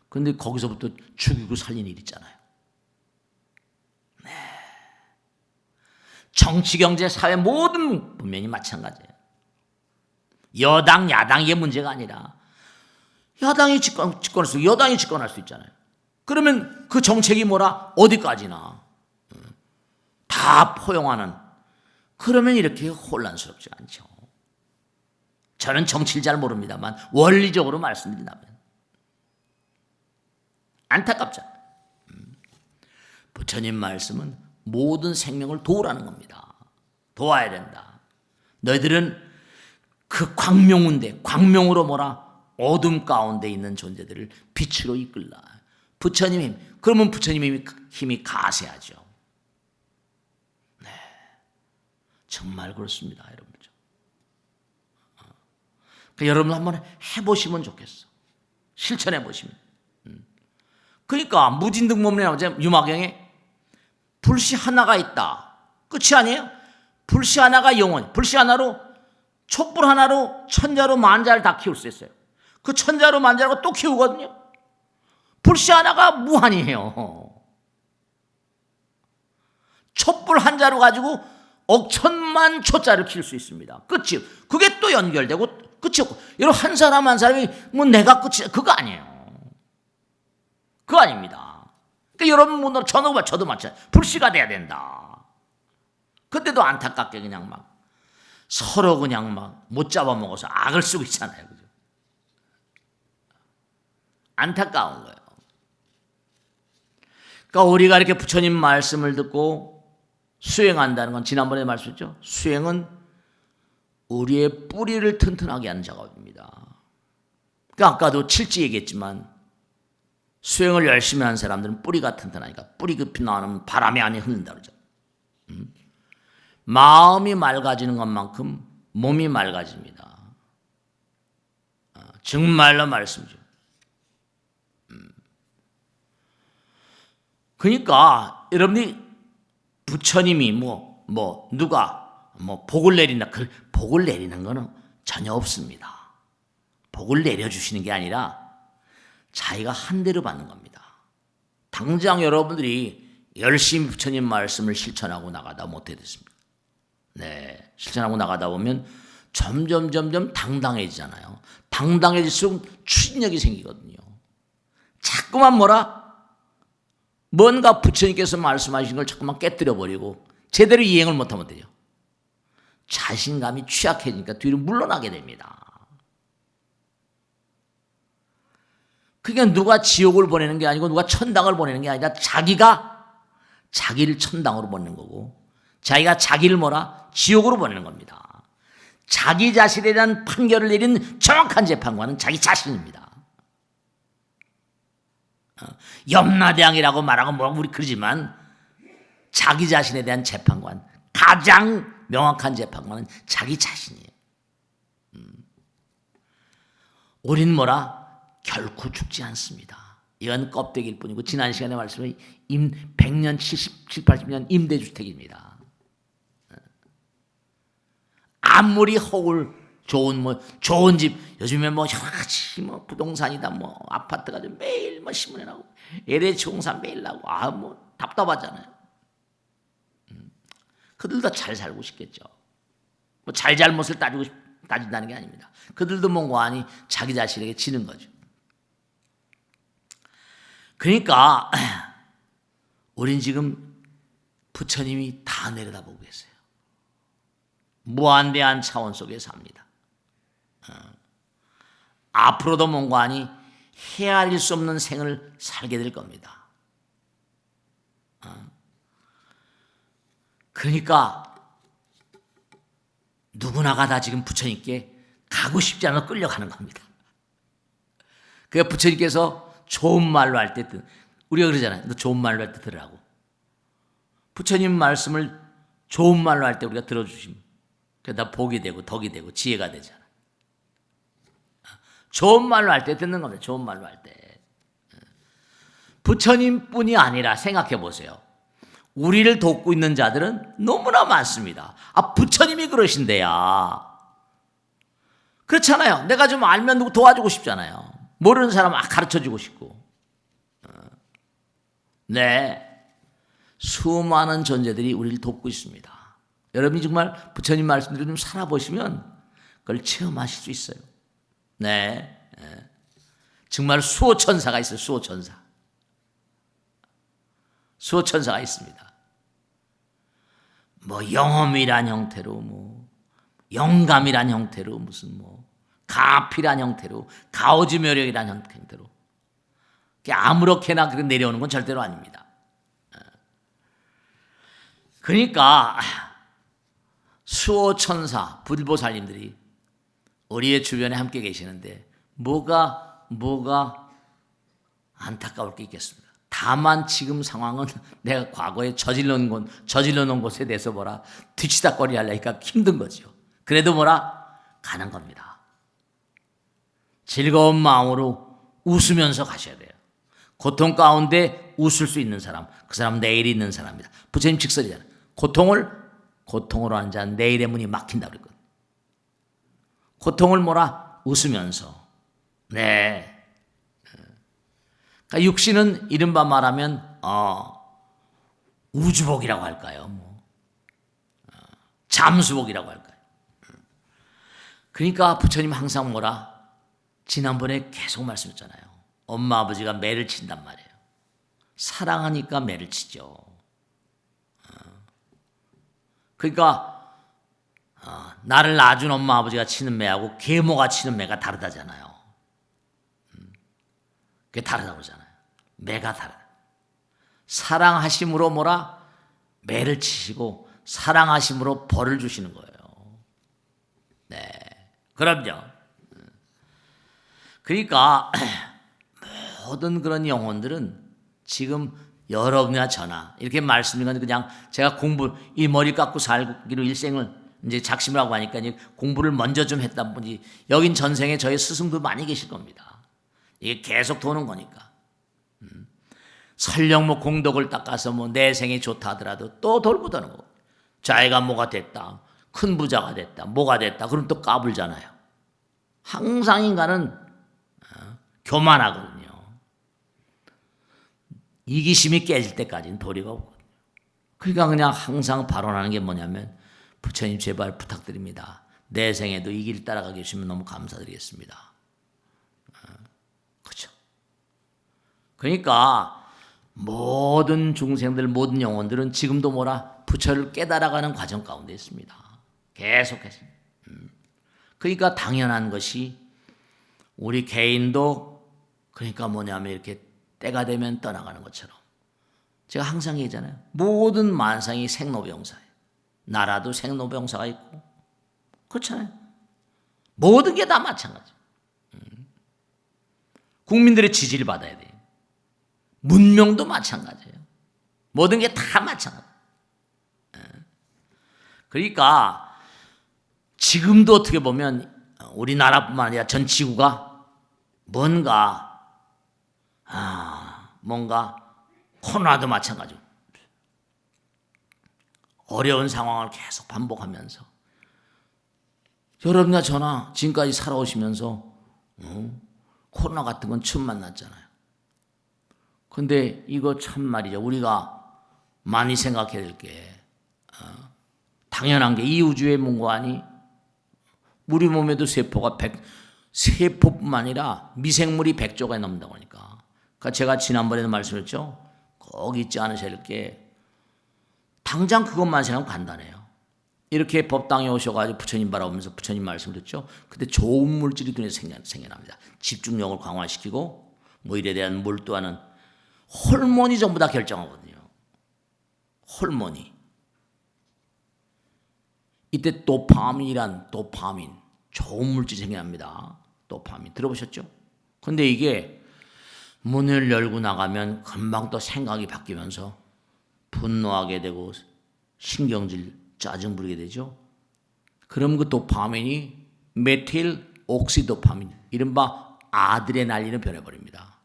그런데 거기서부터 죽이고 살리는 일 있잖아요. 정치, 경제, 사회 모든 분명히 마찬가지예요. 여당, 야당의 문제가 아니라 야당이 집권할 수, 여당이 집권할 수 있잖아요. 그러면 그 정책이 뭐라? 어디까지나 다 포용하는, 그러면 이렇게 혼란스럽지 않죠. 저는 정치를 잘 모릅니다만 원리적으로 말씀드린다면 안타깝잖아요. 부처님 말씀은 모든 생명을 도우라는 겁니다. 도와야 된다. 너희들은 그 광명운데, 광명으로 뭐라? 어둠 가운데 있는 존재들을 빛으로 이끌라. 부처님 힘. 그러면 부처님 힘이 가세하죠. 네, 정말 그렇습니다, 여러분. 그러니까 여러분 한번 해보시면 좋겠어. 실천해보시면. 그러니까 무진등문에 나오죠. 유마경에 불씨 하나가 있다. 끝이 아니에요? 불씨 하나가 영원. 불씨 하나로, 촛불 하나로 천자로 만자를 다 키울 수 있어요. 그 천자로 만자라고 또 키우거든요. 불씨 하나가 무한이에요. 촛불 한 자로 가지고 억천만 초자를 키울 수 있습니다. 끝이. 그게 또 연결되고 끝이 없고. 여러분 한 사람 한 사람이 뭐 내가 끝이야. 그거 아니에요. 그거 아닙니다. 그러니까 여러분 뭐 저도 마찬가지. 불씨가 돼야 된다. 그때도 안타깝게 그냥 막 서로 그냥 막 못 잡아먹어서 악을 쓰고 있잖아요. 그죠? 안타까운 거예요. 그러니까 우리가 이렇게 부처님 말씀을 듣고 수행한다는 건 지난번에 말씀했죠. 수행은 우리의 뿌리를 튼튼하게 하는 작업입니다. 그러니까 아까도 칠지 얘기했지만 수행을 열심히 하는 사람들은 뿌리가 튼튼하니까 뿌리 깊이 나오는 바람이 안에 흐른다 그러죠. 마음이 맑아지는 것만큼 몸이 맑아집니다. 정말로 말씀이죠. 그러니까 여러분이 부처님이 누가 복을 내린다. 복을 내리는 거는 전혀 없습니다. 복을 내려주시는 게 아니라 자기가 한 대로 받는 겁니다. 당장 여러분들이 열심히 부처님 말씀을 실천하고 나가다 못해 됐습니다. 네, 실천하고 나가다 보면 점점 당당해지잖아요. 당당해질수록 추진력이 생기거든요. 자꾸만 뭔가 부처님께서 말씀하신 걸 자꾸만 깨뜨려버리고 제대로 이행을 못하면 돼요. 자신감이 취약해지니까 뒤로 물러나게 됩니다. 그러니까 누가 지옥을 보내는 게 아니고 누가 천당을 보내는 게 아니라 자기가 자기를 천당으로 보내는 거고 자기가 자기를 지옥으로 보내는 겁니다. 자기 자신에 대한 판결을 내린 정확한 재판관은 자기 자신입니다. 염라대왕이라고 말하고 우리 그러지만 자기 자신에 대한 재판관, 가장 명확한 재판관은 자기 자신이에요. 우린 결코 죽지 않습니다. 이건 껍데기일 뿐이고 지난 시간에 말씀은 100년, 70, 80년 임대주택입니다. 아무리 허울 좋은 집 요즘에 여러 가지 부동산이다 아파트가 매일 신문에 나오고 LH 공사 매일 나고 뭐 답답하잖아요. 그들도 잘 살고 싶겠죠. 뭐 잘잘못을 따진다는 게 아닙니다. 그들도 뭔가 아니 자기 자신에게 지는 거죠. 그러니까 우린 지금 부처님이 다 내려다보고 계세요. 무한대한 차원 속에 삽니다. 앞으로도 뭔가 아니 헤아릴 수 없는 생을 살게 될 겁니다. 그러니까 누구나가 다 지금 부처님께 가고 싶지 않아 끌려가는 겁니다. 그러니까 부처님께서 좋은 말로 할 때 우리가 그러잖아요. 너 좋은 말로 할 때 들으라고. 부처님 말씀을 좋은 말로 할 때 우리가 들어주시면 그러다 복이 되고 덕이 되고 지혜가 되잖아. 좋은 말로 할 때 듣는 겁니다. 좋은 말로 할 때. 부처님뿐이 아니라 생각해 보세요. 우리를 돕고 있는 자들은 너무나 많습니다. 부처님이 그러신대야. 그렇잖아요. 내가 좀 알면 누구 도와주고 싶잖아요. 모르는 사람 가르쳐주고 싶고. 네. 수많은 존재들이 우리를 돕고 있습니다. 여러분이 정말 부처님 말씀대로 좀 살아보시면 그걸 체험하실 수 있어요. 네. 정말 수호천사가 있어요. 수호천사. 수호천사가 있습니다. 뭐 영험이란 형태로 뭐 영감이란 형태로 무슨 뭐 가피란 형태로 가오즈묘력이란 형태로 아무렇게나 내려오는 건 절대로 아닙니다. 그러니까 수호천사 불보살님들이 우리의 주변에 함께 계시는데 뭐가 안타까울 게 있겠습니다. 다만 지금 상황은 내가 과거에 저질러 놓은 곳에 대해서 뒤치다꺼리 하려니까 힘든 거죠. 그래도 가는 겁니다. 즐거운 마음으로 웃으면서 가셔야 돼요. 고통 가운데 웃을 수 있는 사람, 그 사람 내일이 있는 사람입니다. 부처님 직설이잖아요. 고통으로 하는 자는 내일의 문이 막힌다 그랬거든요. 고통을 웃으면서. 네. 그러니까 육신은 이른바 말하면 우주복이라고 할까요? 잠수복이라고 할까요? 그러니까 부처님 항상 지난번에 계속 말씀했잖아요. 엄마 아버지가 매를 친단 말이에요. 사랑하니까 매를 치죠. 그러니까 나를 낳아준 엄마 아버지가 치는 매하고 계모가 치는 매가 다르다잖아요. 그게 다르다고 그러잖아요. 매가 다르다. 사랑하심으로 매를 치시고 사랑하심으로 벌을 주시는 거예요. 네, 그럼요. 그러니까 모든 그런 영혼들은 지금 여러분이나 저나 이렇게 말씀드리는 건 그냥 제가 이 머리 깎고 살기로 일생을 이제 작심을 하고 하니까 공부를 먼저 좀 했다 보니 여긴 전생에 저희 스승도 많이 계실 겁니다. 이게 계속 도는 거니까. 설령 공덕을 닦아서 내 생이 좋다 하더라도 또 돌고 도는 거. 자기가 뭐가 됐다, 큰 부자가 됐다, 뭐가 됐다, 그럼 또 까불잖아요. 항상 인간은 교만하거든요. 이기심이 깨질 때까지는 도리가 없거든요. 그러니까 그냥 항상 발언하는 게 뭐냐면 부처님 제발 부탁드립니다. 내 생에도 이 길 따라가게 해주시면 너무 감사드리겠습니다. 그렇죠. 그러니까 모든 중생들, 모든 영혼들은 지금도 부처를 깨달아가는 과정 가운데 있습니다. 계속해서. 그러니까 당연한 것이 우리 개인도 그러니까 뭐냐면 이렇게 때가 되면 떠나가는 것처럼 제가 항상 얘기하잖아요. 모든 만상이 생로병사예요. 나라도 생로병사가 있고 그렇잖아요. 모든 게 다 마찬가지예요. 국민들의 지지를 받아야 돼요. 문명도 마찬가지예요. 모든 게 다 마찬가지예요. 그러니까 지금도 어떻게 보면 우리나라뿐만 아니라 전 지구가 뭔가 코로나도 마찬가지고 어려운 상황을 계속 반복하면서 여러분이나 저나 지금까지 살아오시면서 코로나 같은 건 처음 만났잖아요. 근데 이거 참 말이죠. 우리가 많이 생각해야 될 게 당연한 게 이 우주의 문관이 우리 몸에도 세포뿐만 아니라 미생물이 100조가 넘는다고 하니까. 그러니까 제가 지난번에도 말씀했죠. 꼭 잊지 않으셔야 될 게 당장 그것만 생각하면 간단해요. 이렇게 법당에 오셔가지고 부처님 바라보면서 부처님 말씀을 듣죠. 근데 좋은 물질이 눈에 생겨납니다. 집중력을 강화시키고 뭐 일에 대한 몰두하는 호르몬이 전부 다 결정하거든요. 호르몬이. 이때 도파민이란 도파민, 좋은 물질이 생겨납니다. 도파민 들어보셨죠? 근데 이게 문을 열고 나가면 금방 또 생각이 바뀌면서 분노하게 되고 신경질, 짜증 부리게 되죠. 그럼 그 도파민이 메틸 옥시도파민, 이른바 아드레날린으로 변해버립니다.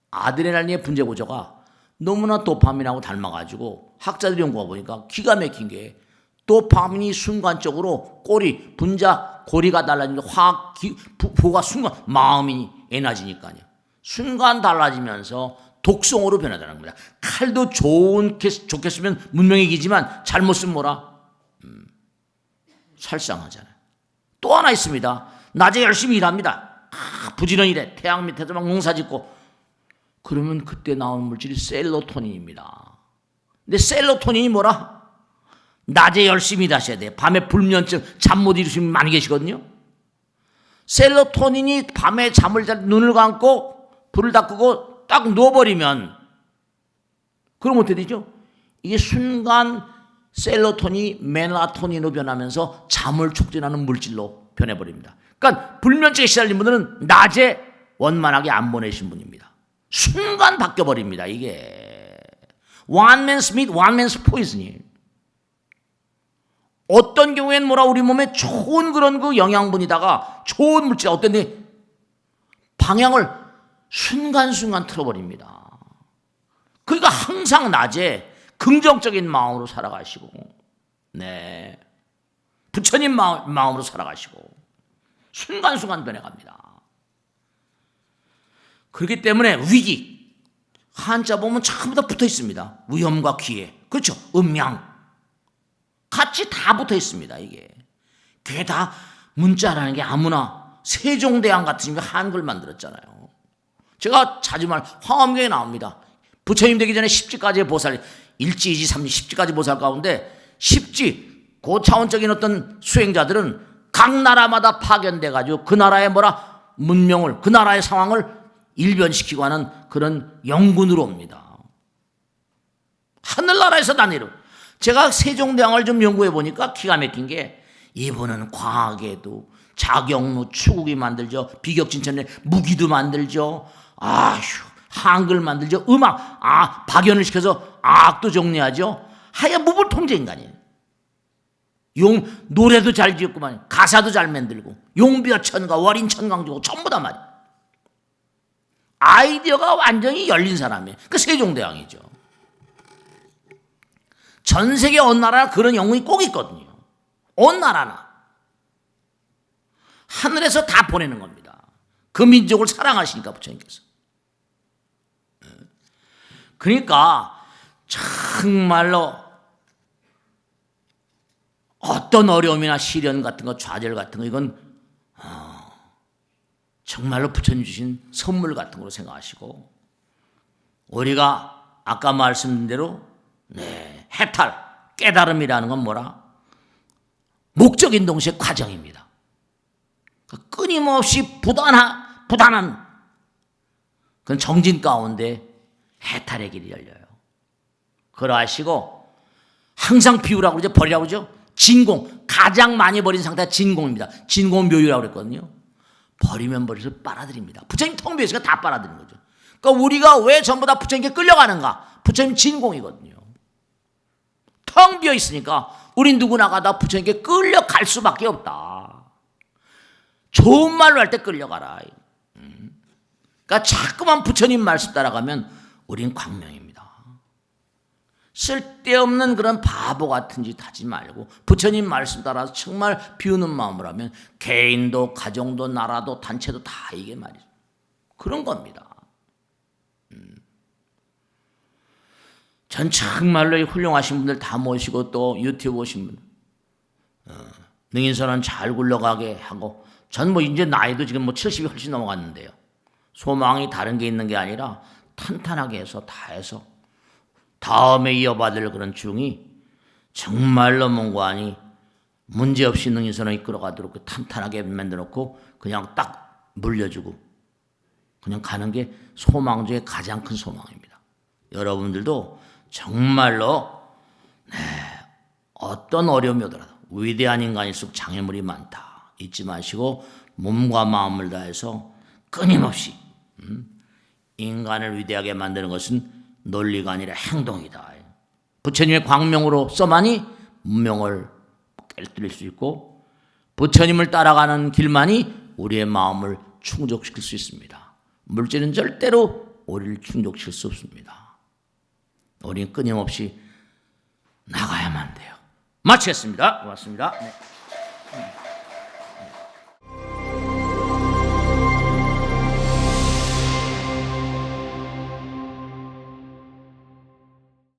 아드레날린의 분자 구조가 너무나 도파민하고 닮아가지고 학자들이 연구해 보니까 기가 막힌 게 도파민이 순간적으로 고리가 달라지니까 부가 순간, 마음이 에너지니까요. 순간 달라지면서 독성으로 변하다는 겁니다. 칼도 좋게 쓰면 문명이기지만 잘못 쓰면 뭐라? 살상하잖아요. 또 하나 있습니다. 낮에 열심히 일합니다. 부지런히 일해. 태양 밑에서 막 농사 짓고. 그러면 그때 나오는 물질이 셀로토닌입니다. 근데 셀로토닌이 뭐라? 낮에 열심히 일하셔야 돼요. 밤에 불면증, 잠 못 이루시는 분 많이 계시거든요. 셀로토닌이 밤에 잠을 잘 눈을 감고 불을 다 끄고 딱 누워버리면 그럼 어떻게 되죠? 이게 순간 셀로토닌이 멜라토닌으로 변하면서 잠을 촉진하는 물질로 변해버립니다. 그러니까 불면증에 시달린 분들은 낮에 원만하게 안 보내신 분입니다. 순간 바뀌어버립니다. 이게 one man's meat, one man's poison이에요. 어떤 경우에는 우리 몸에 좋은 그런 그 영양분이다가 좋은 물질, 어떤 데 방향을 순간순간 틀어버립니다. 그러니까 항상 낮에 긍정적인 마음으로 살아가시고, 네, 부처님 마음으로 살아가시고, 순간순간 변해갑니다. 그렇기 때문에 위기, 한자 보면 전부 다 붙어 있습니다. 위험과 기회, 그렇죠? 음양. 같이 다 붙어 있습니다. 이게 그게 다 문자라는 게 아무나 세종대왕 같은 한글 만들었잖아요. 제가 자주 화엄경에 나옵니다. 부처님 되기 전에 십지까지의 보살, 일지, 이지, 삼지, 십지까지 보살 가운데 십지 고차원적인 어떤 수행자들은 각 나라마다 파견돼 가지고 그 나라의 문명을, 그 나라의 상황을 일변시키고 하는 그런 영군으로 옵니다. 하늘나라에서 다니는. 제가 세종대왕을 좀 연구해 보니까 기가 막힌 게 이분은 과학에도 자경루 추구기 만들죠. 비격진천에 무기도 만들죠. 한글 만들죠. 음악, 박연을 시켜서 악도 정리하죠. 하여 무불통제 인간이에요. 노래도 잘 지었구만. 가사도 잘 만들고 용비어천가 월인천강주고 전부 다 말이에요. 아이디어가 완전히 열린 사람이에요. 그 세종대왕이죠. 전 세계 어느 나라나 그런 영웅이 꼭 있거든요. 어느 나라나. 하늘에서 다 보내는 겁니다. 그 민족을 사랑하시니까 부처님께서. 그러니까 정말로 어떤 어려움이나 시련 같은 거, 좌절 같은 거, 이건 정말로 부처님 주신 선물 같은 거로 생각하시고, 우리가 아까 말씀드린 대로 해탈, 깨달음이라는 건 목적인 동시에 과정입니다. 끊임없이 부단한 그런 정진 가운데 해탈의 길이 열려요. 그러하시고 항상 비우라고 그러죠. 버리라고 그러죠. 진공, 가장 많이 버린 상태가 진공입니다. 진공은 묘유라고 그랬거든요. 버리면 버릴수록 빨아들입니다. 부처님 텅 비어있으니까 다 빨아들이는 거죠. 그러니까 우리가 왜 전부 다 부처님께 끌려가는가? 부처님 진공이거든요. 텅 비어 있으니까 우린 누구나가 다 부처님께 끌려갈 수밖에 없다. 좋은 말로 할 때 끌려가라. 그러니까 자꾸만 부처님 말씀 따라가면 우린 광명입니다. 쓸데없는 그런 바보 같은 짓 하지 말고 부처님 말씀 따라서 정말 비우는 마음으로 하면 개인도 가정도 나라도 단체도 다 이게 말이죠. 그런 겁니다. 전 정말로 훌륭하신 분들 다 모시고 또 유튜브 오신 분들 능인선언 잘 굴러가게 하고 전 뭐 이제 나이도 지금 뭐 70이 훨씬 넘어갔는데요. 소망이 다른 게 있는 게 아니라 탄탄하게 해서 다 해서 다음에 이어받을 그런 중이 정말로 문관이 문제없이 능인선언 이끌어가도록 탄탄하게 만들어놓고 그냥 딱 물려주고 그냥 가는 게 소망 중에 가장 큰 소망입니다. 여러분들도 정말로 어떤 어려움이 오더라도 위대한 인간일수록 장애물이 많다. 잊지 마시고 몸과 마음을 다해서 끊임없이 인간을 위대하게 만드는 것은 논리가 아니라 행동이다. 부처님의 광명으로 써만이 문명을 깨뜨릴 수 있고 부처님을 따라가는 길만이 우리의 마음을 충족시킬 수 있습니다. 물질은 절대로 우리를 충족시킬 수 없습니다. 우리는 끊임없이 나가야만 돼요. 마치겠습니다. 고맙습니다. 네.